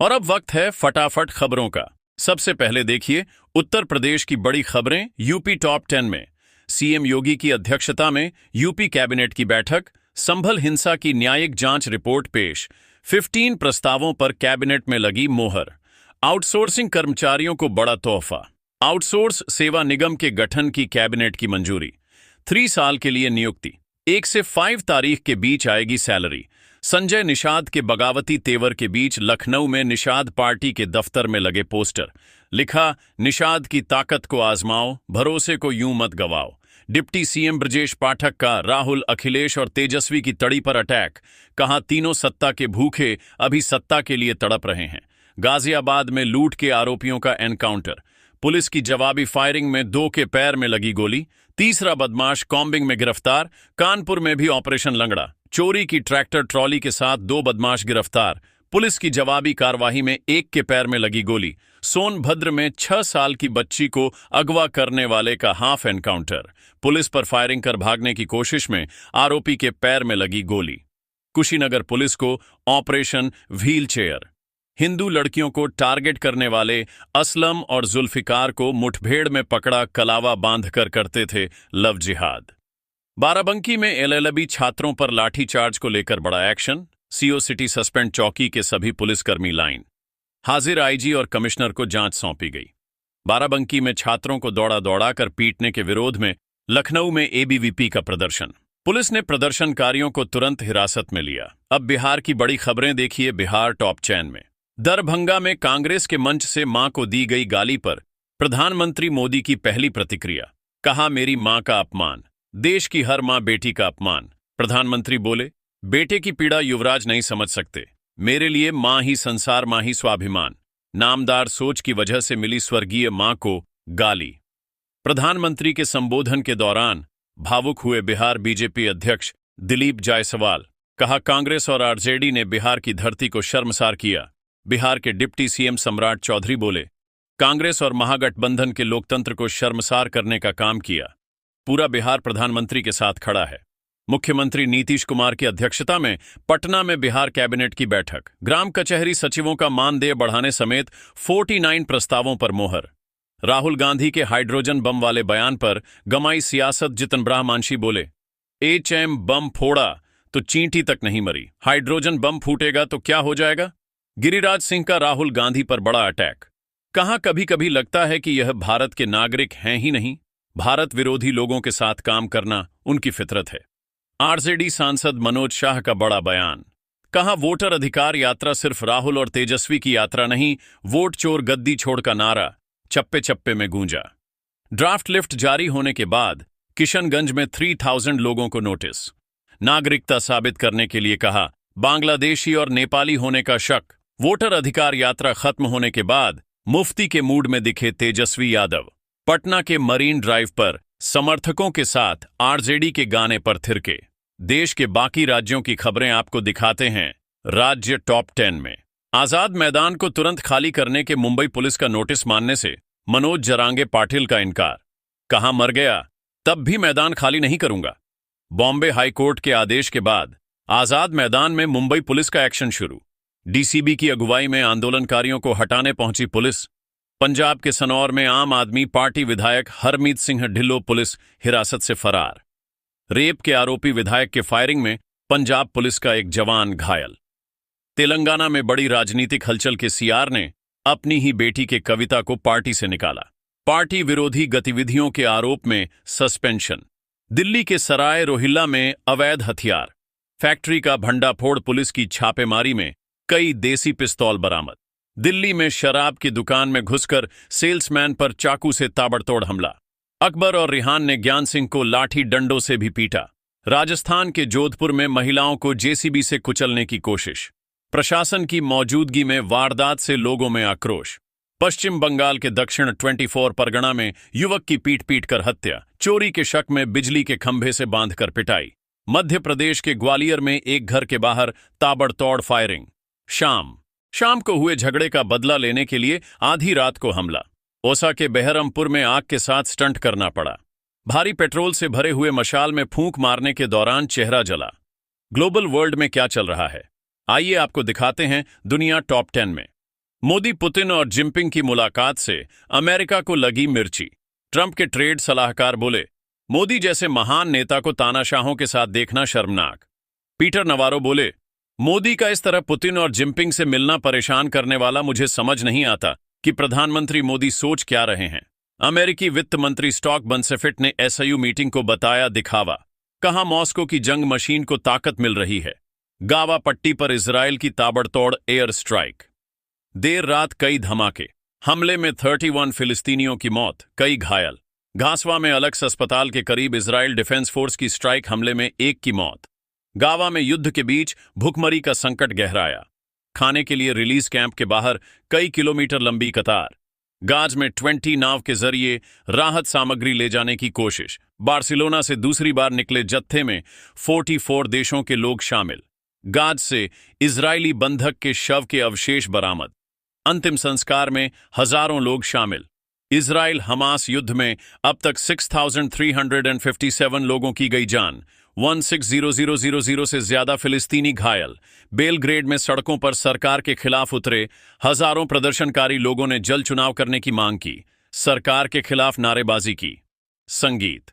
और अब वक्त है फटाफट खबरों का। सबसे पहले देखिए उत्तर प्रदेश की बड़ी खबरें यूपी टॉप 10 में। सीएम योगी की अध्यक्षता में यूपी कैबिनेट की बैठक, संभल हिंसा की न्यायिक जांच रिपोर्ट पेश, 15 प्रस्तावों पर कैबिनेट में लगी मोहर। आउटसोर्सिंग कर्मचारियों को बड़ा तोहफा, आउटसोर्स सेवा निगम के गठन की कैबिनेट की मंजूरी। 3 साल के लिए नियुक्ति, 1 से 5 तारीख के बीच आएगी सैलरी। संजय निषाद के बगावती तेवर के बीच लखनऊ में निषाद पार्टी के दफ्तर में लगे पोस्टर। लिखा, निषाद की ताकत को आजमाओ, भरोसे को यूं मत गवाओ। डिप्टी सीएम ब्रजेश पाठक का राहुल, अखिलेश और तेजस्वी की तड़ी पर अटैक। कहा, तीनों सत्ता के भूखे अभी सत्ता के लिए तड़प रहे हैं। गाजियाबाद में लूट के आरोपियों का एनकाउंटर, पुलिस की जवाबी फायरिंग में 2 के पैर में लगी गोली। तीसरा बदमाश कॉम्बिंग में गिरफ्तार। कानपुर में भी ऑपरेशन लंगड़ा, चोरी की ट्रैक्टर ट्रॉली के साथ 2 बदमाश गिरफ्तार। पुलिस की जवाबी कार्रवाई में 1 के पैर में लगी गोली। सोनभद्र में 6 साल की बच्ची को अगवा करने वाले का हाफ एनकाउंटर, पुलिस पर फायरिंग कर भागने की कोशिश में आरोपी के पैर में लगी गोली। कुशीनगर पुलिस को ऑपरेशन व्हील चेयर, हिंदू लड़कियों को टारगेट करने वाले असलम और जुल्फिकार को मुठभेड़ में पकड़ा, कलावा बांधकर करते थे लव जिहाद। बाराबंकी में एलएलबी छात्रों पर लाठीचार्ज को लेकर बड़ा एक्शन, सीओ सिटी सस्पेंड चौकी के सभी पुलिसकर्मी लाइन। हाजिर आईजी और कमिश्नर को जांच सौंपी गई। बाराबंकी में छात्रों को दौड़ा दौड़ाकर पीटने के विरोध में लखनऊ में एबीवीपी का प्रदर्शन, पुलिस ने प्रदर्शनकारियों को तुरंत हिरासत में लिया। अब बिहार की बड़ी खबरें देखिए बिहार टॉप 10 में। दरभंगा में कांग्रेस के मंच से मां को दी गई गाली पर प्रधानमंत्री मोदी की पहली प्रतिक्रिया। कहा, मेरी मां का अपमान, देश की हर मां बेटी का अपमान। प्रधानमंत्री बोले, बेटे की पीड़ा युवराज नहीं समझ सकते, मेरे लिए मां ही संसार, मां ही स्वाभिमान। नामदार सोच की वजह से मिली स्वर्गीय मां को गाली। प्रधानमंत्री के संबोधन के दौरान भावुक हुए बिहार बीजेपी अध्यक्ष दिलीप जायसवाल। कहा, कांग्रेस और आरजेडी ने बिहार की धरती को शर्मसार किया। बिहार के डिप्टी सीएम सम्राट चौधरी बोले, कांग्रेस और महागठबंधन के लोकतंत्र को शर्मसार करने का काम किया। पूरा बिहार प्रधानमंत्री के साथ खड़ा है। मुख्यमंत्री नीतीश कुमार की अध्यक्षता में पटना में बिहार कैबिनेट की बैठक, ग्राम कचहरी सचिवों का मानदेय बढ़ाने समेत 49 प्रस्तावों पर मोहर। राहुल गांधी के हाइड्रोजन बम वाले बयान पर गमाई सियासत, जितन ब्रह्मांशी बोले, एचएम बम फोड़ा तो चींटी तक नहीं मरी, हाइड्रोजन बम फूटेगा तो क्या हो जाएगा। गिरिराज सिंह का राहुल गांधी पर बड़ा अटैक। कहा, कभी कभी लगता है कि यह भारत के नागरिक हैं ही नहीं, भारत विरोधी लोगों के साथ काम करना उनकी फितरत है। आरजेडी सांसद मनोज शाह का बड़ा बयान। कहा, वोटर अधिकार यात्रा सिर्फ राहुल और तेजस्वी की यात्रा नहीं, वोट चोर गद्दी छोड़ का नारा चप्पे चप्पे में गूंजा। ड्राफ्ट लिफ्ट जारी होने के बाद किशनगंज में 3000 लोगों को नोटिस। नागरिकता साबित करने के लिए कहा, बांग्लादेशी और नेपाली होने का शक। वोटर अधिकार यात्रा खत्म होने के बाद मुफ्ती के मूड में दिखे तेजस्वी यादव। पटना के मरीन ड्राइव पर समर्थकों के साथ आरजेडी के गाने पर थिरके। देश के बाकी राज्यों की खबरें आपको दिखाते हैं राज्य टॉप 10 में। आजाद मैदान को तुरंत खाली करने के मुंबई पुलिस का नोटिस मानने से मनोज जरांगे पाटिल का इनकार। कहा, मर गया तब भी मैदान खाली नहीं करूंगा। बॉम्बे हाईकोर्ट के आदेश के बाद आजाद मैदान में मुंबई पुलिस का एक्शन शुरू। डीसीबी की अगुवाई में आंदोलनकारियों को हटाने पहुंची पुलिस। पंजाब के सनौर में आम आदमी पार्टी विधायक हरमीत सिंह ढिल्लो पुलिस हिरासत से फरार। रेप के आरोपी विधायक के फायरिंग में पंजाब पुलिस का एक जवान घायल। तेलंगाना में बड़ी राजनीतिक हलचल के सीआर ने अपनी ही बेटी के कविता को पार्टी से निकाला। पार्टी विरोधी गतिविधियों के आरोप में सस्पेंशन। दिल्ली के सराय रोहिल्ला में अवैध हथियार फैक्ट्री का भंडाफोड़, पुलिस की छापेमारी में कई देसी पिस्तौल बरामद। दिल्ली में शराब की दुकान में घुसकर सेल्समैन पर चाकू से ताबड़तोड़ हमला। अकबर और रिहान ने ज्ञान सिंह को लाठी डंडों से भी पीटा। राजस्थान के जोधपुर में महिलाओं को जेसीबी से कुचलने की कोशिश। प्रशासन की मौजूदगी में वारदात से लोगों में आक्रोश। पश्चिम बंगाल के दक्षिण 24 परगना में युवक की पीट पीट कर हत्या। चोरी के शक में बिजली के खंभे से बांधकर पिटाई। मध्य प्रदेश के ग्वालियर में एक घर के बाहर ताबड़तोड़ फायरिंग। शाम को हुए झगड़े का बदला लेने के लिए आधी रात को हमला। ओसा के बहरमपुर में आग के साथ स्टंट करना पड़ा। भारी पेट्रोल से भरे हुए मशाल में फूंक मारने के दौरान चेहरा जला। ग्लोबल वर्ल्ड में क्या चल रहा है, आइए आपको दिखाते हैं दुनिया टॉप 10 में। मोदी पुतिन और जिनपिंग की मुलाकात से अमेरिका को लगी मिर्ची। ट्रंप के ट्रेड सलाहकार बोले, मोदी जैसे महान नेता को तानाशाहों के साथ देखना शर्मनाक। पीटर नवारो बोले, मोदी का इस तरह पुतिन और जिनपिंग से मिलना परेशान करने वाला, मुझे समझ नहीं आता कि प्रधानमंत्री मोदी सोच क्या रहे हैं। अमेरिकी वित्त मंत्री स्टॉक बनसेफिट ने एसयू मीटिंग को बताया दिखावा। कहा मॉस्को की जंग मशीन को ताकत मिल रही है। गावा पट्टी पर इजराइल की ताबड़तोड़ एयर स्ट्राइक। देर रात कई धमाके। हमले में 31 फिलिस्तीनियों की मौत, कई घायल। घासवा में अलक्स अस्पताल के करीब इजराइल डिफेंस फोर्स की स्ट्राइक हमले में एक की मौत। गावा में युद्ध के बीच भुखमरी का संकट गहराया। खाने के लिए रिलीज कैंप के बाहर कई किलोमीटर लंबी कतार। गाज में 20 नाव के जरिए राहत सामग्री ले जाने की कोशिश। बार्सिलोना से दूसरी बार निकले जत्थे में 44 देशों के लोग शामिल। गाज से इजरायली बंधक के शव के अवशेष बरामद। अंतिम संस्कार में हजारों लोग शामिल। इजराइल हमास युद्ध में अब तक 6,357 लोगों की गई जान। 16,000 से ज्यादा फिलिस्तीनी घायल। बेलग्रेड में सड़कों पर सरकार के खिलाफ उतरे हजारों प्रदर्शनकारी लोगों ने जल्द चुनाव करने की मांग की। सरकार के खिलाफ नारेबाजी की। संगीत।